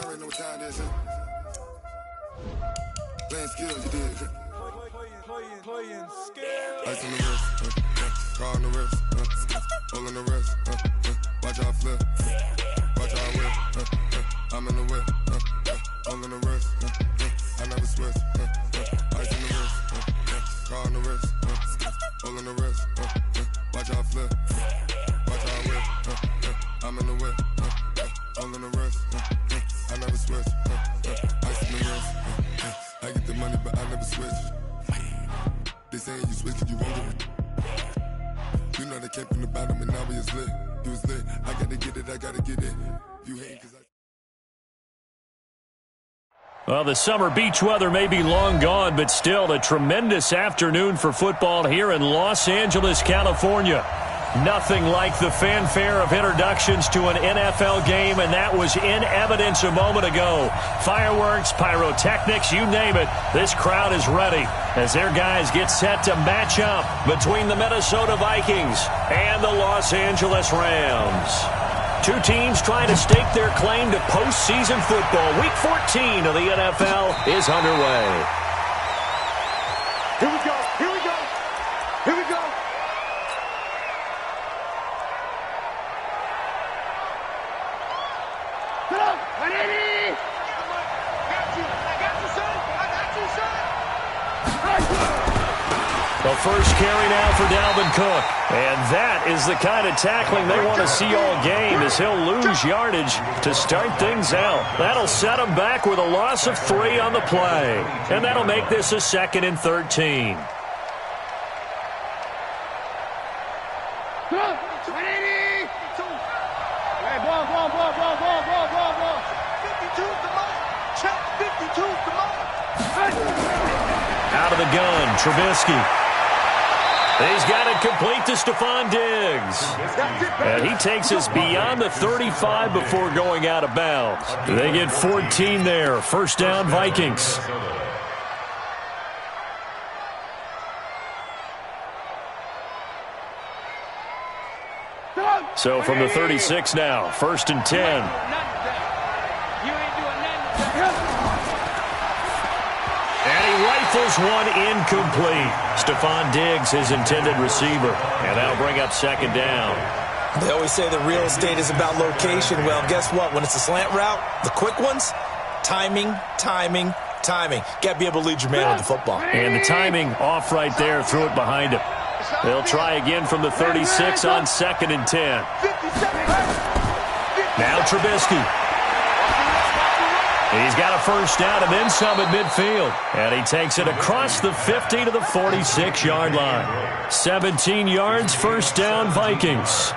Y'all already know what time it is, huh? Playing skills, you did. Playing skills. Ice on the wrist, car on the wrist, hole in the wrist, watch out flip, watch out whip, I'm in the whip, hole in the wrist, I never switch, ice on the wrist, car on the wrist, hole in the wrist, watch out flip, watch out whip, I'm in the whip, hole in the wrist, I never switch, ice on the wrist, I get the money but I never switch. They saying you switch 'cause you won't get it. You know they came from the bottom and now we is lit. You was lit, I gotta get it, I gotta get it. You hate 'cause Well, the summer beach weather may be long gone, but still a tremendous afternoon for football here in Los Angeles, California. Nothing like the fanfare of introductions to an NFL game, and that was in evidence a moment ago. Fireworks, pyrotechnics, you name it. This crowd is ready as their guys get set to match up between the Minnesota Vikings and the Los Angeles Rams. Two teams trying to stake their claim to postseason football. Week 14 of the NFL is underway. Here we go, here we go, here we go. The first carry now for Dalvin Cook. And that is the kind of tackling they want to see all game, as he'll lose yardage to start things out. That'll set him back with a loss of 3 on the play. And that'll make this a 2nd and 13. Out of the gun, Trubisky. He's got it complete to Stephon Diggs. And he takes us beyond the 35 before going out of bounds. They get 14 there. First down, Vikings. So from the 36 now, 1st and 10. Rifles one incomplete. Stephon Diggs, his intended receiver. And that'll bring up 2nd down. They always say the real estate is about location. Well, guess what? When it's a slant route, the quick ones, timing, timing, timing. Got to be able to lead your man with the football. And the timing off right there. Threw it behind him. They'll try again from the 36 on 2nd and 10. Now Trubisky. He's got a first down and then some at midfield. And he takes it across the 50 to the 46-yard line. 17 yards, first down, Vikings.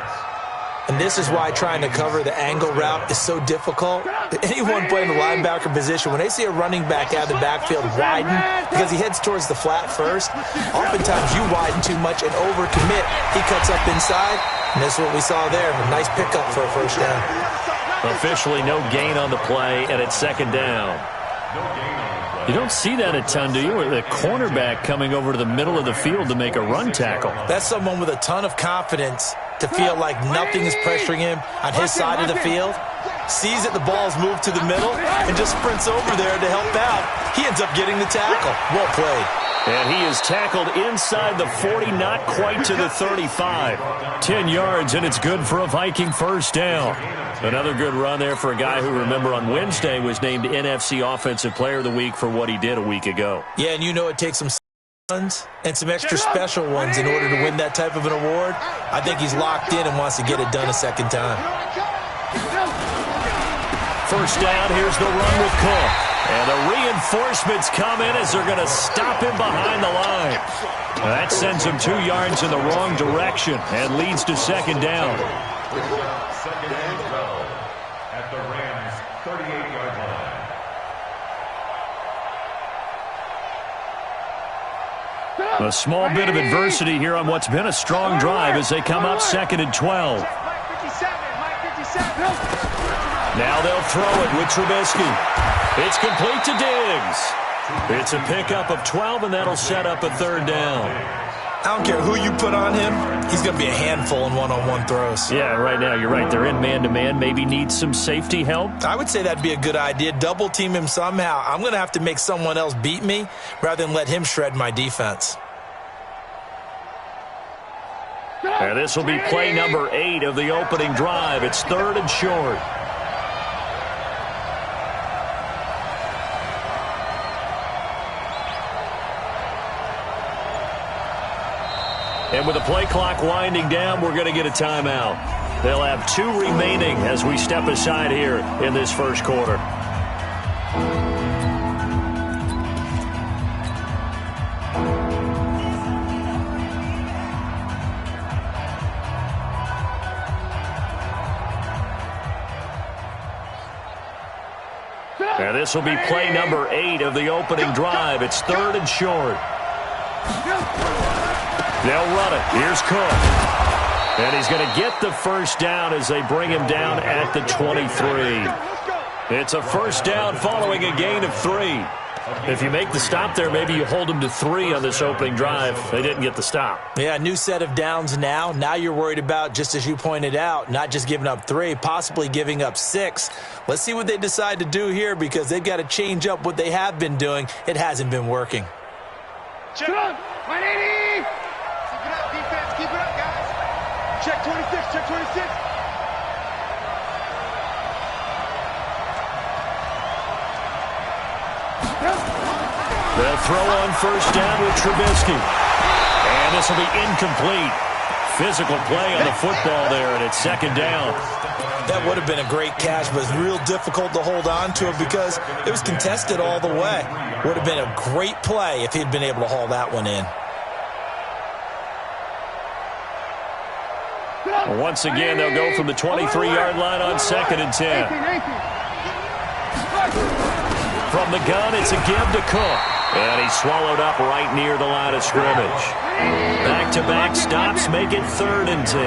And this is why trying to cover the angle route is so difficult. Anyone playing the linebacker position, when they see a running back out of the backfield widen because he heads towards the flat first, oftentimes you widen too much and overcommit. He cuts up inside, and that's what we saw there. A nice pickup for a first down. Officially no gain on the play, and it's 2nd down. You don't see that a ton, do you? With a cornerback coming over to the middle of the field to make a run tackle. That's someone with a ton of confidence to feel like nothing is pressuring him on his side of the field. Sees that the ball's moved to the middle and just sprints over there to help out. He ends up getting the tackle. Well played. And he is tackled inside the 40, not quite to the 35. 10 yards, and it's good for a Viking first down. Another good run there for a guy who, remember, on Wednesday was named NFC Offensive Player of the Week for what he did a week ago. Yeah, and you know it takes some runs and some extra special ones in order to win that type of an award. I think he's locked in and wants to get it done a second time. First down, here's the run with Cook. And the reinforcements come in as they're going to stop him behind the line. That sends him 2 yards in the wrong direction and leads to 2nd down. Second and 12 at the Rams' 38-yard line. A small bit of adversity here on what's been a strong drive as they come up 2nd and 12. Now they'll throw it with Trubisky. It's complete to Diggs. It's a pickup of 12, and that'll set up a 3rd down. I don't care who you put on him, he's going to be a handful in one-on-one throws. Yeah, right now you're right. They're in man-to-man. Maybe need some safety help. I would say that'd be a good idea. Double team him somehow. I'm going to have to make someone else beat me rather than let him shred my defense. And this will be play number 8 of the opening drive. It's 3rd and short. And with the play clock winding down, we're going to get a timeout. They'll have 2 remaining as we step aside here in this first quarter. And this will be play number 8 of the opening drive. It's 3rd and short. They'll run it. Here's Cook. And he's going to get the first down as they bring him down at the 23. It's a first down following a gain of 3. If you make the stop there, maybe you hold them to 3 on this opening drive. They didn't get the stop. Yeah, new set of downs now. Now you're worried about, just as you pointed out, not just giving up 3, possibly giving up 6. Let's see what they decide to do here because they've got to change up what they have been doing. It hasn't been working. Check. 180. Keep it up, defense. Keep it up, guys. Check 26. Check 26. They'll throw on first down with Trubisky. And this will be incomplete. Physical play on the football there, and it's 2nd down. That would have been a great catch, but it's real difficult to hold on to it because it was contested all the way. Would have been a great play if he'd been able to haul that one in. Once again, they'll go from the 23-yard line on 2nd and 10. From the gun, it's a give to Cook. And he's swallowed up right near the line of scrimmage. Back-to-back stops make it 3rd and 10.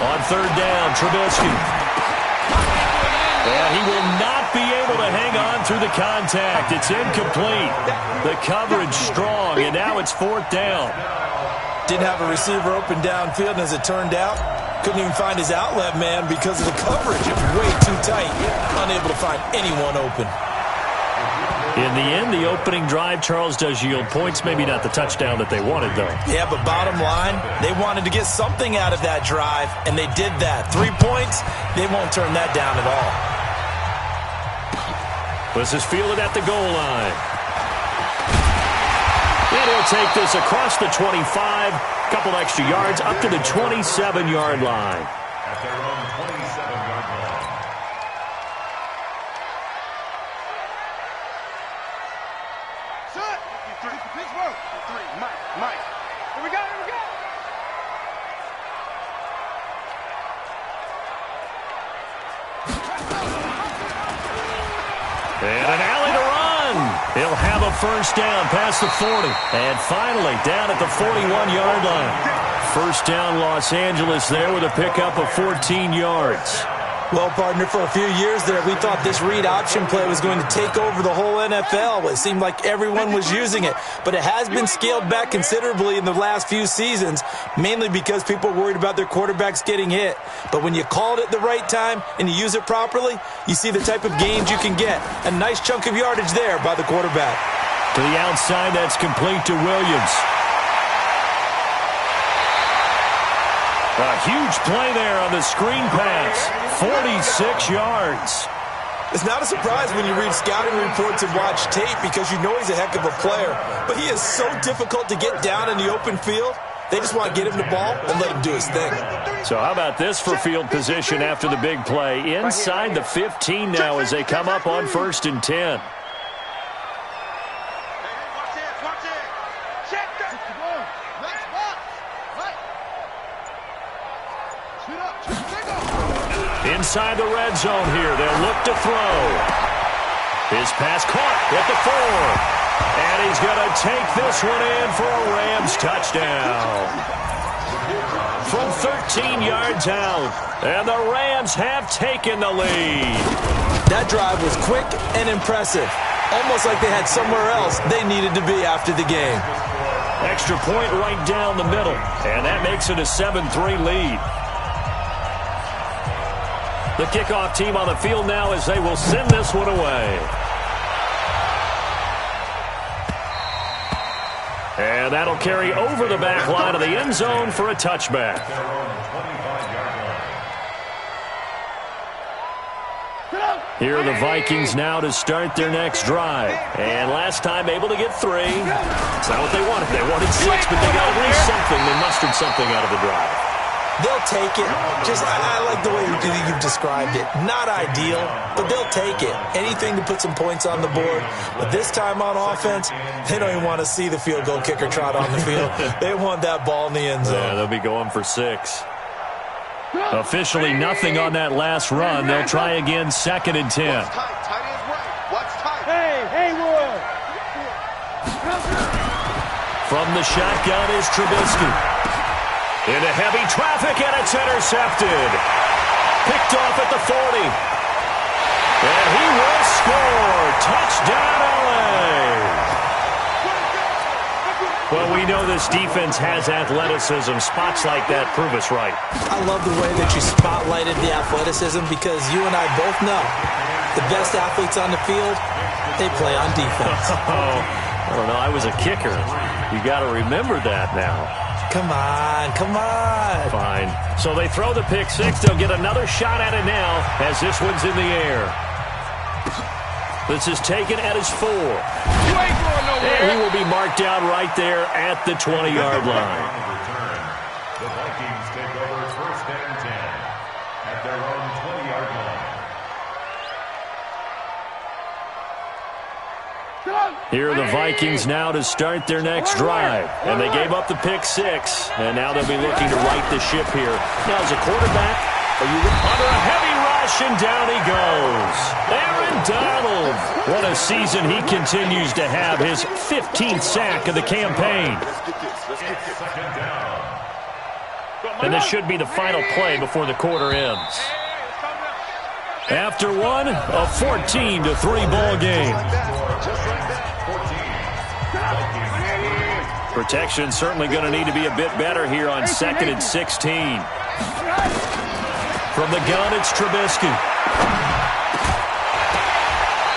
On 3rd down, Trubisky. And he will not be able to hang on through the contact. It's incomplete. The coverage strong, and now it's 4th down. Didn't have a receiver open downfield, and as it turned out, couldn't even find his outlet man because of the coverage. It was way too tight. Unable to find anyone open. In the end, the opening drive, Charles, does yield points. Maybe not the touchdown that they wanted, though. Yeah, but bottom line, they wanted to get something out of that drive, and they did that. 3 points, they won't turn that down at all. This is fielded at the goal line. And he'll take this across the 25, couple extra yards, up to the 27-yard line. At their own 27-yard line. Shut. 3 for Pittsburgh. 3. Mike. Here we go. And an alley to run. He'll have a first down past the 40. And finally down at the 41-yard line. First down Los Angeles there with a pickup of 14 yards. Well, partner, for a few years there, we thought this read option play was going to take over the whole NFL. It seemed like everyone was using it. But it has been scaled back considerably in the last few seasons, mainly because people are worried about their quarterbacks getting hit. But when you call it at the right time and you use it properly, you see the type of gains you can get. A nice chunk of yardage there by the quarterback. To the outside, that's complete to Williams. A huge play there on the screen pass. 46 yards. It's not a surprise when you read scouting reports and watch tape because you know he's a heck of a player. But he is so difficult to get down in the open field. They just want to get him the ball and let him do his thing. So how about this for field position after the big play? Inside the 15 now as they come up on 1st and 10. Inside the red zone here, they'll look to throw. His pass caught at the 4. And he's going to take this one in for a Rams touchdown. from 13 yards out. And the Rams have taken the lead. That drive was quick and impressive. Almost like they had somewhere else they needed to be after the game. Extra point right down the middle. And that makes it a 7-3 lead. The kickoff team on the field now as they will send this one away. And that'll carry over the back line of the end zone for a touchback. Here are the Vikings now to start their next drive. And last time able to get 3. It's not what they wanted. They wanted 6, but they got at least something. They mustered something out of the drive. They'll take it. I like the way you've described it. Not ideal, but they'll take it. Anything to put some points on the board. But this time on offense, they don't even want to see the field goal kicker trot on the field. They want that ball in the end zone. Yeah, they'll be going for 6. Officially nothing on that last run. They'll try again, 2nd and 10. Hey, Roy. From the shotgun is Trubisky. Into heavy traffic, and it's intercepted. Picked off at the 40. And he will score. Touchdown, LA. Well, we know this defense has athleticism. Spots like that prove us right. I love the way that you spotlighted the athleticism because you and I both know the best athletes on the field, they play on defense. I don't know. I was a kicker. You got to remember that now. Come on. Fine. So they throw the pick 6. They'll get another shot at it now as this one's in the air. This is taken at his 4. And he will be marked down right there at the 20-yard line. The Vikings take over first and 10 at their own 20-yard line. Here are the Vikings now to start their next drive. And they gave up the pick 6. And now they'll be looking to right the ship here. Now as a quarterback, are you under a heavy rush, and down he goes. Aaron Donald. What a season he continues to have. His 15th sack of the campaign. And this should be the final play before the quarter ends. After one, a 14-3 ball game. Protection certainly going to need to be a bit better here on 2nd and 16. From the gun, it's Trubisky.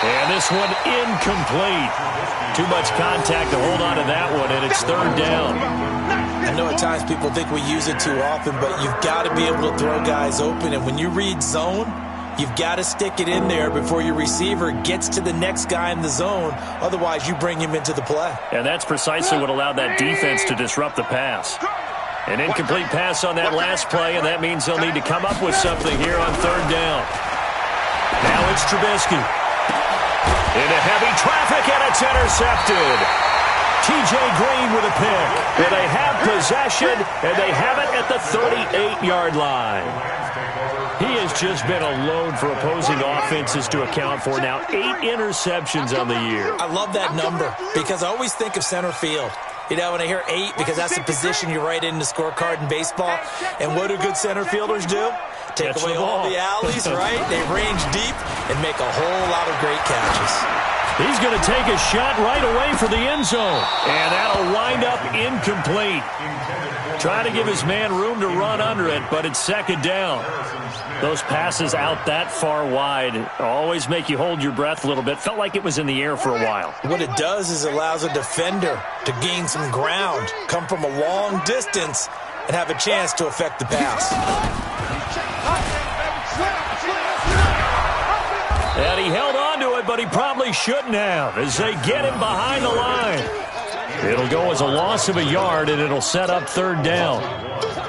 And this one incomplete. Too much contact to hold on to that one, and it's 3rd down. I know at times people think we use it too often, but you've got to be able to throw guys open. And when you read zone, you've got to stick it in there before your receiver gets to the next guy in the zone. Otherwise, you bring him into the play. And that's precisely what allowed that defense to disrupt the pass. An incomplete pass on that last play, and that means they'll need to come up with something here on 3rd down. Now it's Trubisky. Into heavy traffic, and it's intercepted. T.J. Green with a pick. And they have possession, and they have it at the 38-yard line. He has just been a load for opposing offenses to account for. Now 8 interceptions on the year. I love that number because I always think of center field. You know, when I hear 8, because that's the position you write in the scorecard in baseball. And what do good center fielders do? Take away all the alleys, right? They range deep and make a whole lot of great catches. He's going to take a shot right away for the end zone. And that'll wind up incomplete. Trying to give his man room to run under it, but it's 2nd down. Those passes out that far wide always make you hold your breath a little bit. Felt like it was in the air for a while. What it does is it allows a defender to gain some ground, come from a long distance, and have a chance to affect the pass. And he held on to it, but he probably shouldn't have as they get him behind the line. It'll go as a loss of a yard, and it'll set up 3rd down.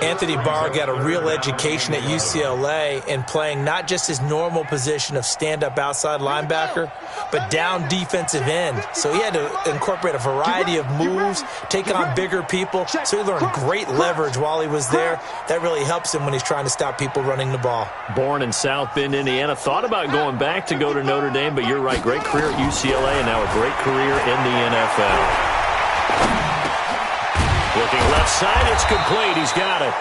Anthony Barr got a real education at UCLA in playing not just his normal position of stand-up outside linebacker, but down defensive end. So he had to incorporate a variety of moves, take on bigger people. So he learned great leverage while he was there. That really helps him when he's trying to stop people running the ball. Born in South Bend, Indiana. Thought about going back to go to Notre Dame, but you're right. Great career at UCLA and now a great career in the NFL. Looking left side, it's complete. He's got it.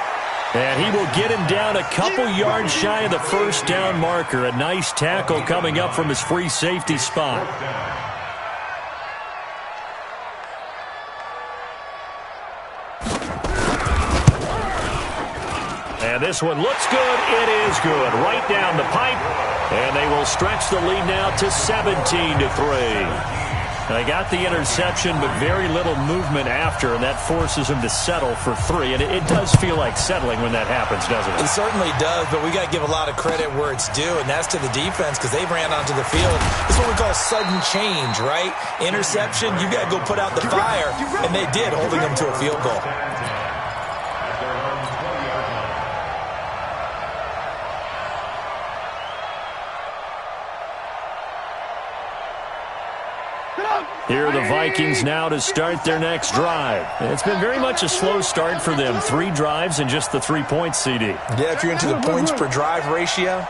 And he will get him down a couple yards shy of the first down marker. A nice tackle coming up from his free safety spot. And this one looks good. It is good. Right down the pipe. And they will stretch the lead now to 17-3. They got the interception, but very little movement after, and that forces him to settle for 3. And it does feel like settling when that happens, doesn't it? It certainly does, but we got to give a lot of credit where it's due, and that's to the defense because they ran onto the field. This is what we call sudden change, right? Interception, you got to go put out the fire, and they did, holding them to a field goal. Here are the Vikings now to start their next drive. It's been very much a slow start for them. 3 drives and just the 3 points, CD. Yeah, if you're into the points per drive ratio,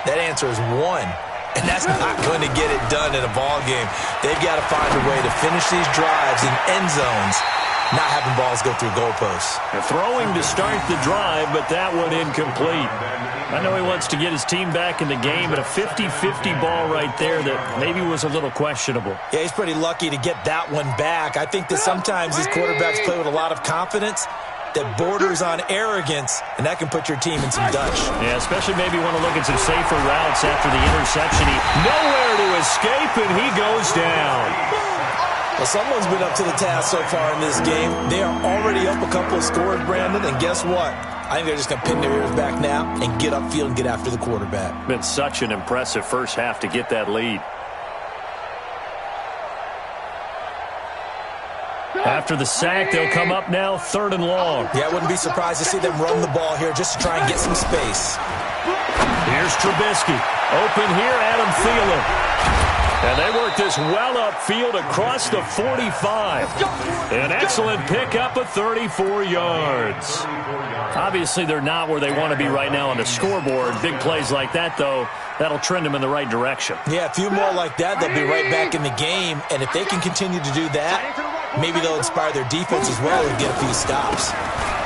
that answer is 1. And that's not going to get it done in a ball game. They've got to find a way to finish these drives in end zones, not having balls go through goalposts. They're throwing to start the drive, but that one incomplete. I know he wants to get his team back in the game, but a 50-50 ball right there that maybe was a little questionable. Yeah, he's pretty lucky to get that one back. I think that sometimes these quarterbacks play with a lot of confidence that borders on arrogance, and that can put your team in some dutch. Yeah, especially maybe want to look at some safer routes after the interception. Nowhere to escape, and he goes down. Well, someone's been up to the task so far in this game. They are already up a couple of scores, Brandon, and guess what? I think they're just going to pin their ears back now and get upfield and get after the quarterback. Been such an impressive first half to get that lead. After the sack, they'll come up now 3rd and long. Yeah, I wouldn't be surprised to see them run the ball here just to try and get some space. Here's Trubisky. Open here, Adam Thielen. And they work this well upfield across the 45. An excellent pickup of 34 yards. Obviously, they're not where they want to be right now on the scoreboard. Big plays like that, though, that'll trend them in the right direction. Yeah, a few more like that, they'll be right back in the game. And if they can continue to do that, maybe they'll inspire their defense as well and get a few stops.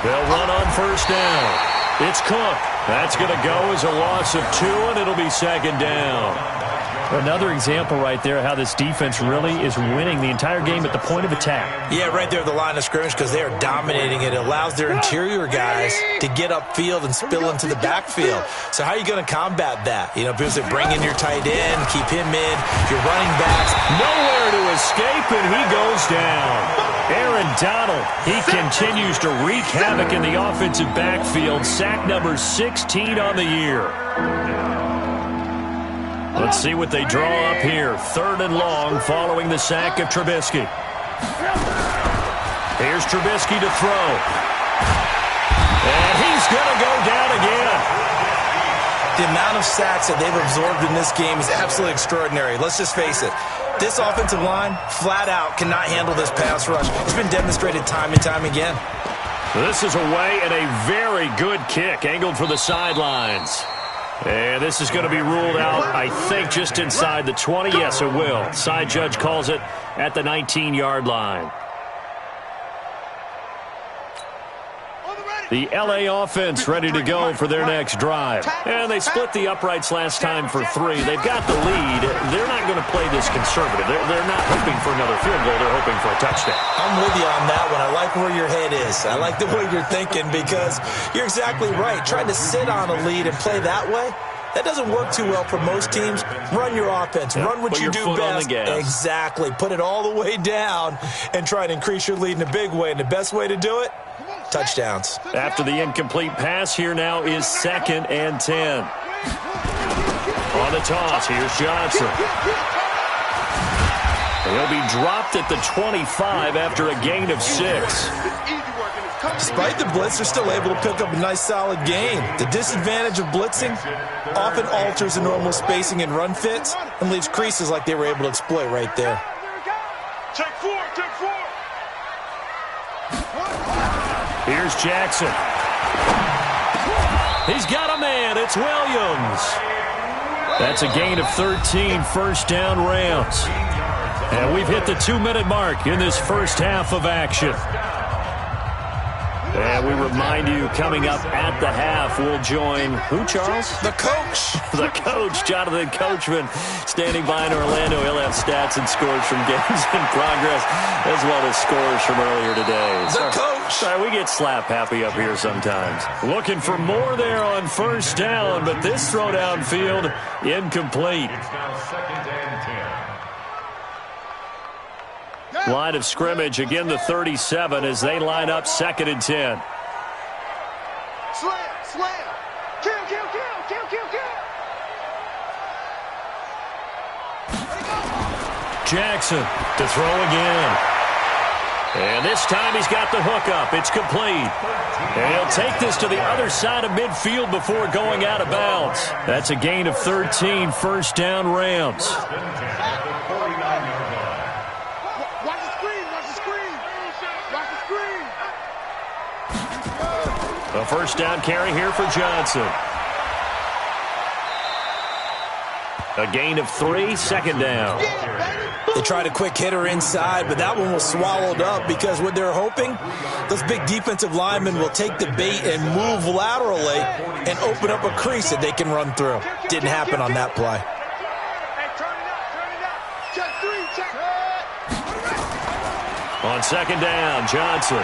They'll run on first down. It's Cook. That's going to go as a loss of 2, and it'll be 2nd down. Another example right there how this defense really is winning the entire game at the point of attack. Yeah, right there at the line of scrimmage because they are dominating it. It allows their interior guys to get upfield and spill into the backfield. So how are you going to combat that? You know, people say bring in your tight end, keep him in, your running backs. Nowhere to escape, and he goes down. Aaron Donald, he continues to wreak havoc in the offensive backfield. Sack number 16 on the year. Let's see what they draw up here. 3rd and long following the sack of Trubisky. Here's Trubisky to throw. And he's going to go down again. The amount of sacks that they've absorbed in this game is absolutely extraordinary. Let's just face it. This offensive line, flat out, cannot handle this pass rush. It's been demonstrated time and time again. This is away and a very good kick, angled for the sidelines. And this is going to be ruled out, I think, just inside the 20. Yes, it will. Side judge calls it at the 19-yard line. The L.A. offense ready to go for their next drive. And they split the uprights last time for 3. They've got the lead. They're not going to play this conservative. They're not hoping for another field goal. They're hoping for a touchdown. I'm with you on that one. I like where your head is. I like the way you're thinking because you're exactly right. Trying to sit on a lead and play that way, that doesn't work too well for most teams. Run your offense. Run what you do best. Exactly. Put it all the way down and try to increase your lead in a big way. And the best way to do it, touchdowns. After the incomplete pass, here now is 2nd and 10. On the toss, here's Johnson. He'll be dropped at the 25 after a gain of 6. Despite the blitz, they're still able to pick up a nice, solid gain. The disadvantage of blitzing often alters the normal spacing and run fits and leaves creases like they were able to exploit right there. Take 4, take 4. Here's Jackson. He's got a man. It's Williams. That's a gain of 13 first down Rams. And we've hit the 2-minute mark in this first half of action. And we remind you, coming up at the half, we'll join who, Charles? The coach. The coach, Jonathan Coachman, standing by in Orlando. He'll have stats and scores from games in progress, as well as scores from earlier today. The coach. Sorry, we get slap happy up here sometimes. Looking for more there on first down, but this throw downfield incomplete. It's now 2nd and 10. Line of scrimmage, again the 37 as they line up 2nd and 10. Slam, slam. Kill, kill, kill, kill, kill, kill. Jackson to throw again. And this time he's got the hook up. It's complete. And he'll take this to the other side of midfield before going out of bounds. That's a gain of 13, first down Rams. Watch the screen, watch the screen. Watch the screen. A first down carry here for Johnson. A gain of 3, 2nd down. They tried a quick hitter inside, but that one was swallowed up because what they're hoping, those big defensive linemen will take the bait and move laterally and open up a crease that they can run through. Didn't happen on that play. Hey, turn it up, turn it up. Check 3, check. On 2nd down, Johnson.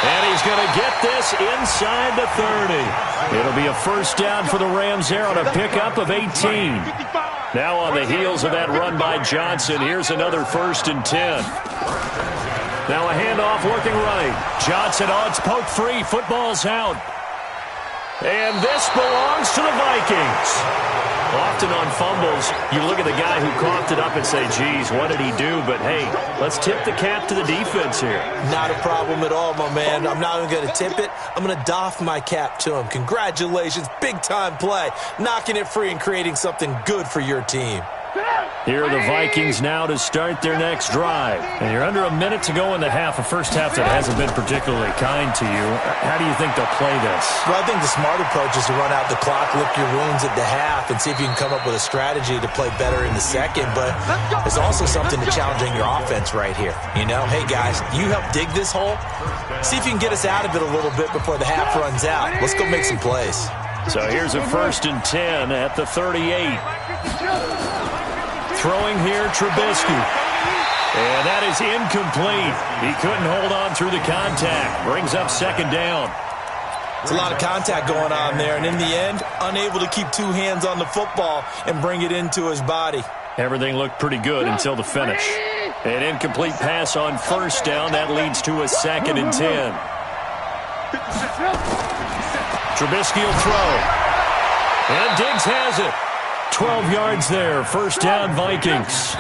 And he's going to get this inside the 30. It'll be a first down for the Rams there on a pickup of 18. Now on the heels of that run by Johnson, here's another 1st and 10. Now a handoff looking right. Johnson, it's poked free. Football's out. And this belongs to the Vikings. Often on fumbles, you look at the guy who coughed it up and say, geez, what did he do? But, hey, let's tip the cap to the defense here. Not a problem at all, my man. I'm not even going to tip it. I'm going to doff my cap to him. Congratulations. Big-time play. Knocking it free and creating something good for your team. Here are the Vikings now to start their next drive. And you're under a minute to go in the half, a first half that hasn't been particularly kind to you. How do you think they'll play this? Well, I think the smart approach is to run out the clock, lick your wounds at the half, and see if you can come up with a strategy to play better in the second. But there's also something to challenging your offense right here. You know, hey, guys, you help dig this hole. See if you can get us out of it a little bit before the half runs out. Let's go make some plays. So here's a 1st and 10 at the 38. Throwing here, Trubisky. And that is incomplete. He couldn't hold on through the contact. Brings up 2nd down. It's a lot of contact going on there, and in the end, unable to keep 2 hands on the football and bring it into his body. Everything looked pretty good until the finish. An incomplete pass on 1st down. That leads to a 2nd and 10. Trubisky will throw. And Diggs has it. 12 yards there. First down, Vikings.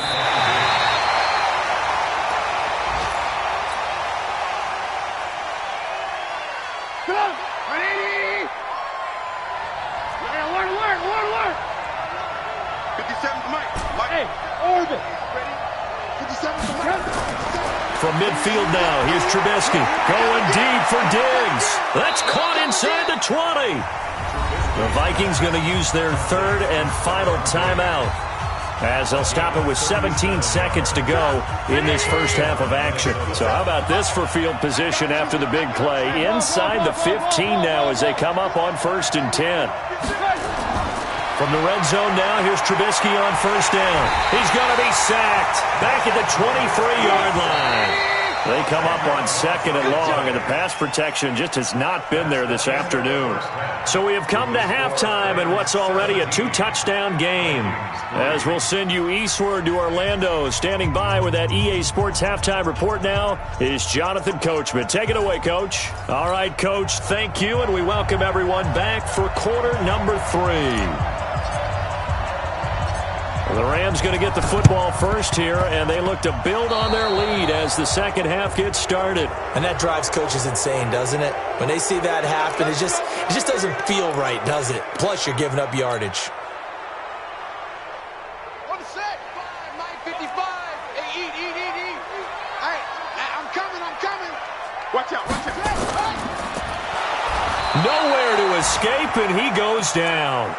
From midfield now, here's Trubisky. Going deep for Diggs. That's caught inside the 20. The Vikings going to use their 3rd and final timeout as they'll stop it with 17 seconds to go in this first half of action. So how about this for field position after the big play? Inside the 15 now as they come up on 1st and 10. From the red zone now, here's Trubisky on 1st down. He's going to be sacked back at the 23-yard line. They come up on 2nd and long, and the pass protection just has not been there this afternoon. So we have come to halftime in what's already a 2-touchdown game. As we'll send you eastward to Orlando. Standing by with that EA Sports halftime report now is Jonathan Coachman. Take it away, Coach. All right, Coach, thank you, and we welcome everyone back for quarter number 3. The Rams going to get the football first here, and they look to build on their lead as the second half gets started. And that drives coaches insane, doesn't it? When they see that happen, it just doesn't feel right, does it? Plus, you're giving up yardage. One set. 9:55. Hey, eat. All right, I'm coming. Watch out. Nowhere to escape, and he goes down.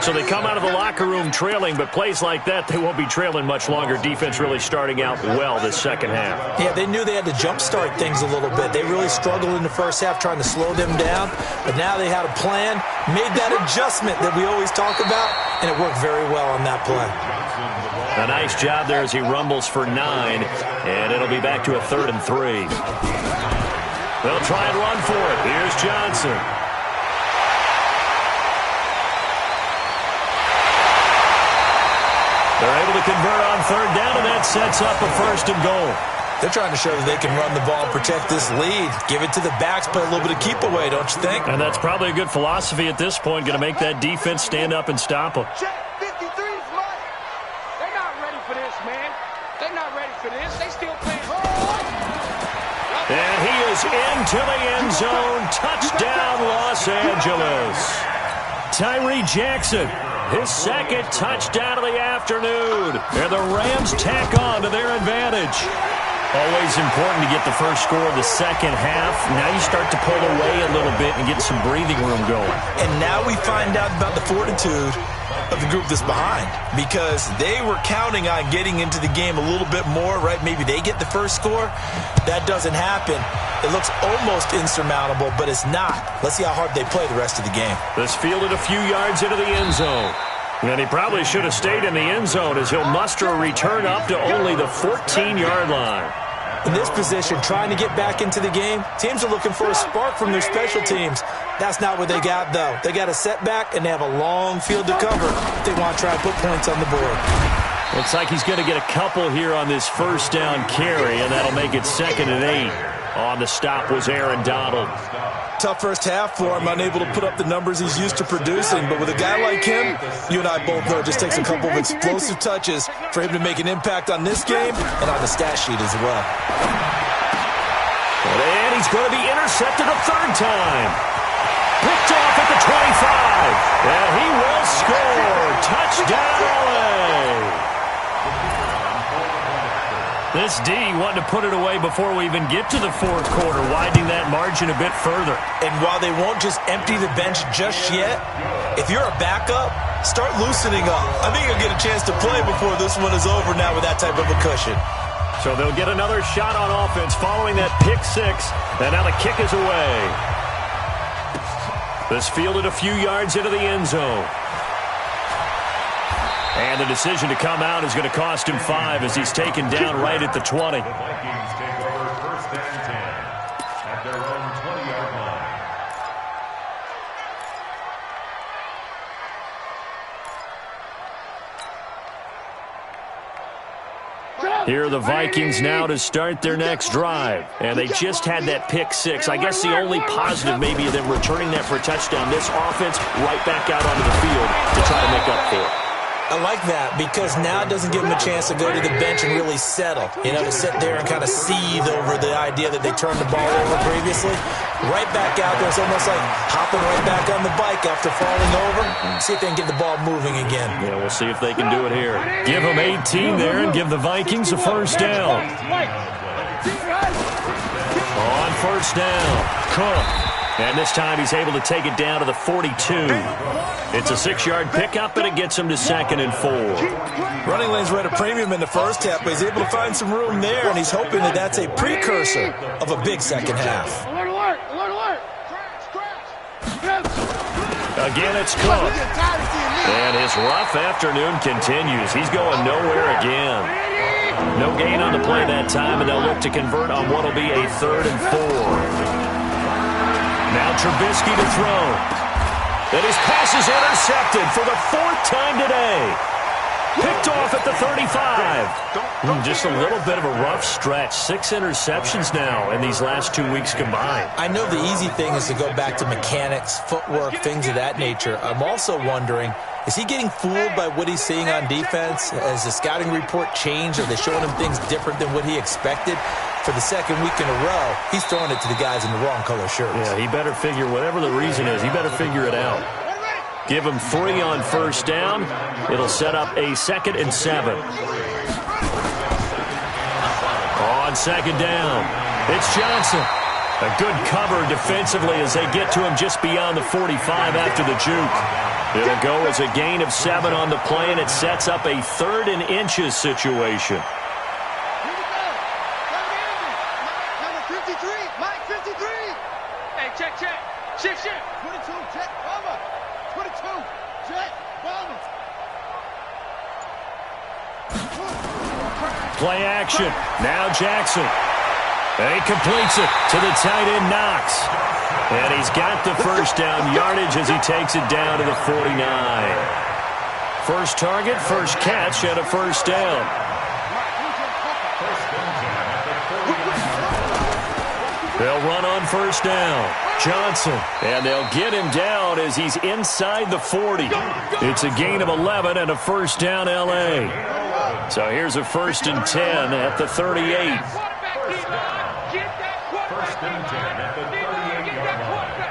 So they come out of the locker room trailing, but plays like that, they won't be trailing much longer. Defense really starting out well this second half. Yeah, they knew they had to jumpstart things a little bit. They really struggled in the first half trying to slow them down, but now they had a plan, made that adjustment that we always talk about, and it worked very well on that play. A nice job there as he rumbles for 9, and it'll be back to a 3rd and 3. They'll try and run for it. Here's Johnson. They're able to convert on 3rd down, and that sets up a 1st and goal. They're trying to show that they can run the ball and protect this lead. Give it to the backs, play a little bit of keep away, don't you think? And that's probably a good philosophy at this point, going to make that defense stand up and stop them. Check, 53's mine. They're not ready for this, man. They're not ready for this. They still playing hard. And he is into the end zone. Touchdown, Los Angeles. Tyree Jackson, his 2nd touchdown of the afternoon. And the Rams tack on to their advantage. Always important to get the first score of the second half. Now you start to pull away a little bit and get some breathing room going. And now we find out about the fortitude of the group that's behind, because they were counting on getting into the game a little bit more, right? Maybe they get the first score. That doesn't happen. It looks almost insurmountable, but it's not. Let's see how hard they play the rest of the game. This fielded a few yards into the end zone. And he probably should have stayed in the end zone as he'll muster a return up to only the 14-yard line. In this position, trying to get back into the game, teams are looking for a spark from their special teams. That's not what they got, though. They got a setback, and they have a long field to cover if they want to try and put points on the board. Looks like he's going to get a couple here on this 1st down carry, and that'll make it 2nd and 8. On the stop was Aaron Donald. Tough first half for him, unable to put up the numbers he's used to producing. But with a guy like him, you and I both know it just takes a couple of explosive touches for him to make an impact on this game and on the stat sheet as well. And he's going to be intercepted a 3rd time. Picked off at the 25. And he will score. Touchdown, LA. This D wanting to put it away before we even get to the 4th quarter, widening that margin a bit further. And while they won't just empty the bench just yet, if you're a backup, start loosening up. I think you'll get a chance to play before this one is over now with that type of a cushion. So they'll get another shot on offense following that pick 6, and now the kick is away. This fielded a few yards into the end zone. And the decision to come out is going to cost him 5 as he's taken down right at the 20. The Vikings take over 1st and 10 at their own 20-yard line. Here are the Vikings now to start their next drive. And they just had that pick 6. I guess the only positive maybe of them returning that for a touchdown. This offense right back out onto the field to try to make up for it. I like that because now it doesn't give them a chance to go to the bench and really settle. You know, to sit there and kind of seethe over the idea that they turned the ball over previously. Right back out there. It's almost like hopping right back on the bike after falling over. See if they can get the ball moving again. Yeah, we'll see if they can do it here. Give them 18 there and give the Vikings a 1st down. On 1st down, Cook. And this time he's able to take it down to the 42. It's a 6-yard pickup, and it gets him to 2nd and 4. Running lanes were at a premium in the first half, but he's able to find some room there, and he's hoping that that's a precursor of a big second half. Alert, alert, alert, alert. Again, it's Cook. And his rough afternoon continues. He's going nowhere again. No gain on the play that time, and they'll look to convert on what will be a 3rd and 4. Now Trubisky to throw. And his pass is intercepted for the 4th time today. Picked off at the 35. Just a little bit of a rough stretch. 6 interceptions now in these last 2 weeks combined. I know the easy thing is to go back to mechanics, footwork, things of that nature. I'm also wondering, is he getting fooled by what he's seeing on defense? Has the scouting report changed? Are they showing him things different than what he expected? For the 2nd week in a row, he's throwing it to the guys in the wrong color shirts. Yeah, he better figure, whatever the reason is, he better figure it out. Give him 3 on 1st down. It'll set up a 2nd and 7. On 2nd down, it's Johnson. A good cover defensively as they get to him just beyond the 45 after the juke. It'll go as a gain of 7 on the play, and it sets up a 3rd and inches situation. Here we go. Number 53. Mike 53. Hey, check. Shift. 22, check. Bomber. 22, check. Bomber. Play action. Now Jackson. And he completes it to the tight end Knox. And he's got the first down yardage as he takes it down to the 49. First target, first catch, and a first down. They'll run on first down. Johnson. And they'll get him down as he's inside the 40. It's a gain of 11 and a first down L.A. So here's a 1st and 10 at the 38. First and 10 at the 38-yard line.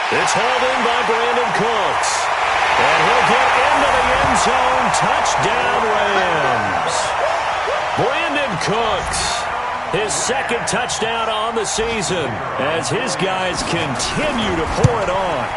It's hauled in by Brandon Cooks. And he'll get into the end zone. Touchdown Rams. Brandon Cooks, his 2nd touchdown on the season as his guys continue to pour it on.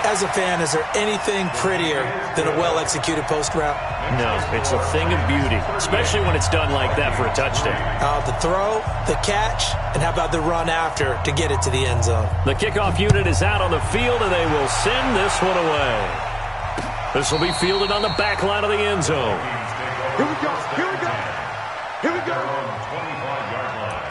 As a fan, is there anything prettier than a well-executed post route? No, it's a thing of beauty, especially when it's done like that for a touchdown. The throw, the catch, and how about the run after to get it to the end zone? The kickoff unit is out on the field, and they will send this one away. This will be fielded on the back line of the end zone. Here we go. 25-yard line.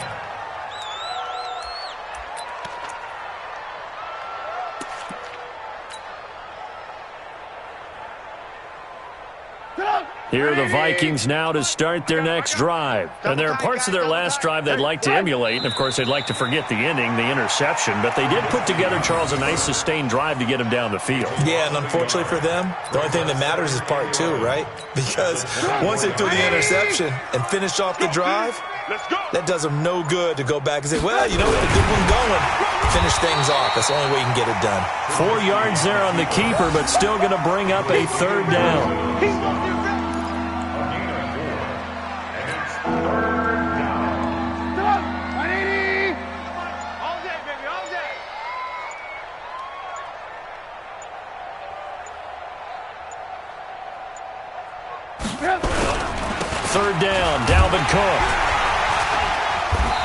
Here are the Vikings now to start their next drive. And there are parts of their last drive they'd like to emulate. And, of course, they'd like to forget the ending, the interception. But they did put together, Charles, a nice sustained drive to get him down the field. Yeah, and unfortunately for them, the only thing that matters is part 2, right? Because once they threw the interception and finished off the drive, that does them no good to go back and say, well, you know, with a good one going, finish things off. That's the only way you can get it done. 4 yards there on the keeper, but still going to bring up a 3rd down. Third down, Dalvin Cook.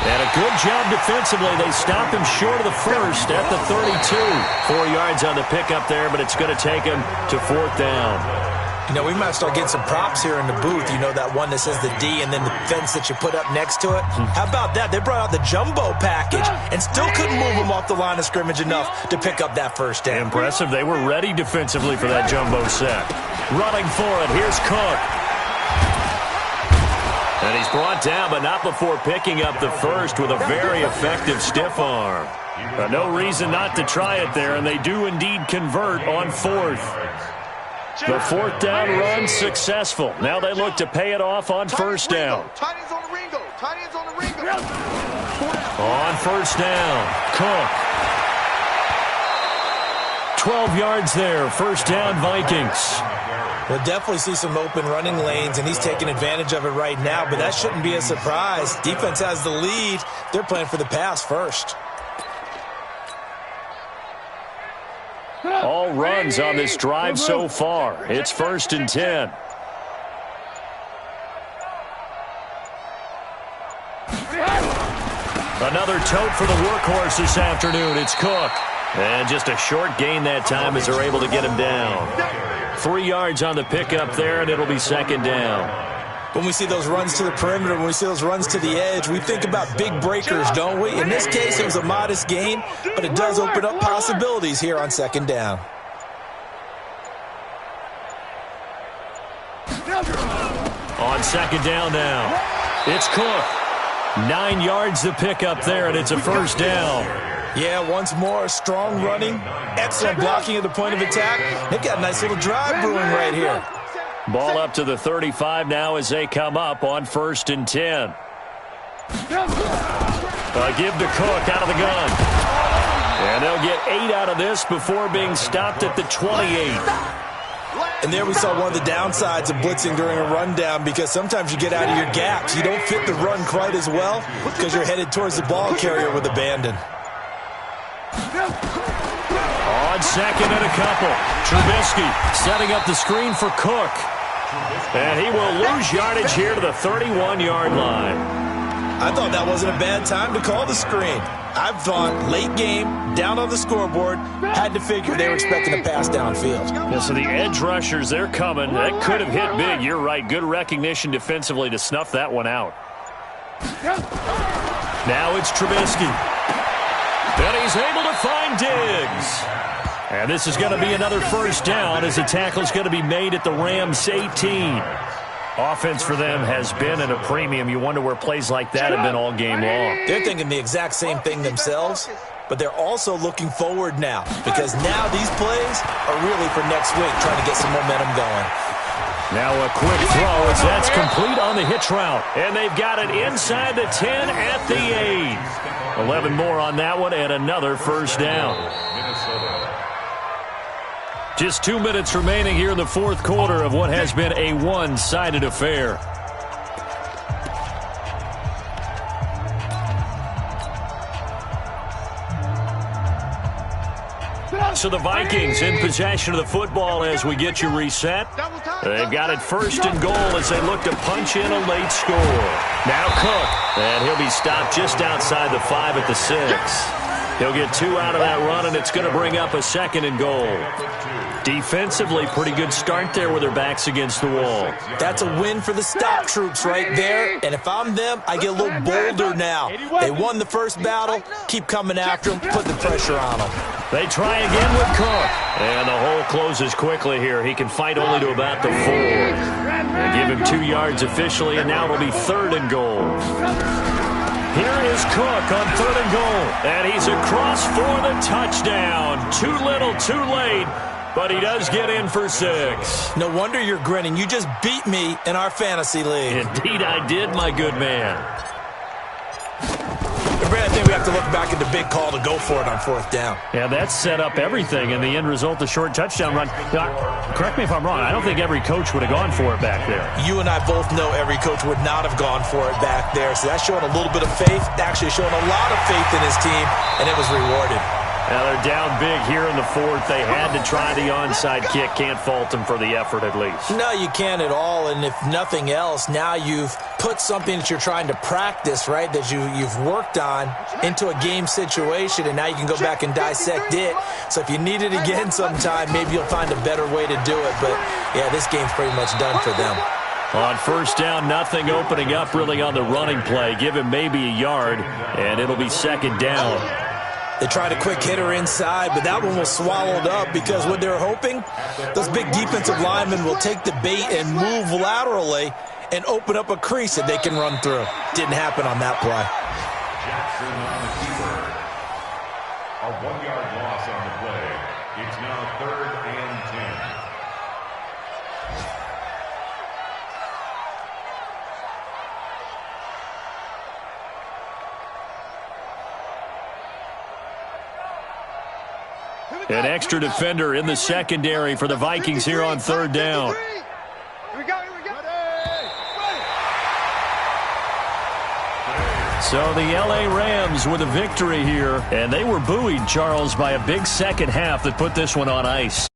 And a good job defensively. They stop him short of the first at the 32. 4 yards on the pickup there, but it's going to take him to 4th down. You know, we might start getting some props here in the booth. You know, that one that says the D and then the fence that you put up next to it. How about that? They brought out the jumbo package and still couldn't move him off the line of scrimmage enough to pick up that first down. Impressive. They were ready defensively for that jumbo set. Running for it. Here's Cook. And he's brought down, but not before picking up the first with a very effective stiff arm. No reason not to try it there, and they do indeed convert on 4th. The 4th down run successful. Now they look to pay it off on first down. Tight ends on the Ringo. Tight ends on the Ringo. On first down, Cook. 12 yards there. First down, Vikings. We'll definitely see some open running lanes, and he's taking advantage of it right now, but that shouldn't be a surprise. Defense has the lead. They're playing for the pass first. All runs on this drive so far. It's 1st and 10. Another tote for the workhorse this afternoon. It's Cook. And just a short gain that time as they're able to get him down. 3 yards on the pickup there, and it'll be 2nd down. When we see those runs to the perimeter, when we see those runs to the edge, we think about big breakers, don't we? In this case, it was a modest gain, but it does open up possibilities here on 2nd down. On 2nd down now, it's Cook. 9 yards the pickup there, and it's a first down. Yeah, once more, strong running, excellent blocking at the point of attack. They've got a nice little drive brewing right here. Ball up to the 35 now as they come up on 1st and 10. Give to Cook out of the gun. And they'll get 8 out of this before being stopped at the 28. And there we saw one of the downsides of blitzing during a rundown, because sometimes you get out of your gaps. You don't fit the run quite as well because you're headed towards the ball carrier with abandon. second and a couple. Trubisky setting up the screen for Cook. And he will lose yardage here to the 31-yard line. I thought that wasn't a bad time to call the screen. I've thought late game, down on the scoreboard, had to figure they were expecting a pass downfield. Yeah, so the edge rushers, they're coming. That could have hit big. You're right. Good recognition defensively to snuff that one out. Now it's Trubisky. And he's able to find Diggs. And this is going to be another first down as the tackle's going to be made at the Rams' 18. Offense for them has been at a premium. You wonder where plays like that have been all game long. They're thinking the exact same thing themselves, but they're also looking forward now because now these plays are really for next week, trying to get some momentum going. Now a quick throw as that's complete on the hitch route. And they've got it inside the 10 at the 8. 11 more on that one and another first down. Just 2 minutes remaining here in the fourth quarter of what has been a one-sided affair. So the Vikings in possession of the football as we get you reset. They've got it first and goal as they look to punch in a late score. Now Cook, and he'll be stopped just outside the 5 at the 6. He'll get 2 out of that run, and it's going to bring up a second and goal. Defensively, pretty good start there with their backs against the wall. That's a win for the stop troops right there, and if I'm them, I get a little bolder now. They won the first battle, keep coming after them, put the pressure on them. They try again with Cook, and the hole closes quickly here. He can fight only to about the 4. They give him 2 yards officially, and now it'll be 3rd and goal. Here is Cook on 3rd and goal, and he's across for the touchdown. Too little, too late, but he does get in for 6. No wonder you're grinning. You just beat me in our fantasy league. Indeed I did, my good man. Brad, I think we have to look back at the big call to go for it on 4th down. Yeah, that set up everything, and the end result, the short touchdown run. Now, correct me if I'm wrong, I don't think every coach would have gone for it back there. You and I both know every coach would not have gone for it back there, so that's showing a little bit of faith, actually showing a lot of faith in his team, and it was rewarded. Now they're down big here in the 4th. They had to try the onside kick. Can't fault them for the effort at least. No, you can't at all, and if nothing else, now you've put something that you're trying to practice, right, that you've worked on into a game situation, and now you can go back and dissect it. So if you need it again sometime, maybe you'll find a better way to do it. But, yeah, this game's pretty much done for them. On 1st down, nothing opening up really on the running play. Give him maybe a yard, and it'll be 2nd down. They tried a quick hitter inside, but that one was swallowed up because what they're hoping, those big defensive linemen will take the bait and move laterally and open up a crease that they can run through. Didn't happen on that play. Jackson on the keeper. A 1-yard loss on the play. It's now 3rd and 10. An extra defender in the secondary for the Vikings here on 3rd down. So the L.A. Rams with a victory here, and they were buoyed, Charles, by a big second half that put this one on ice.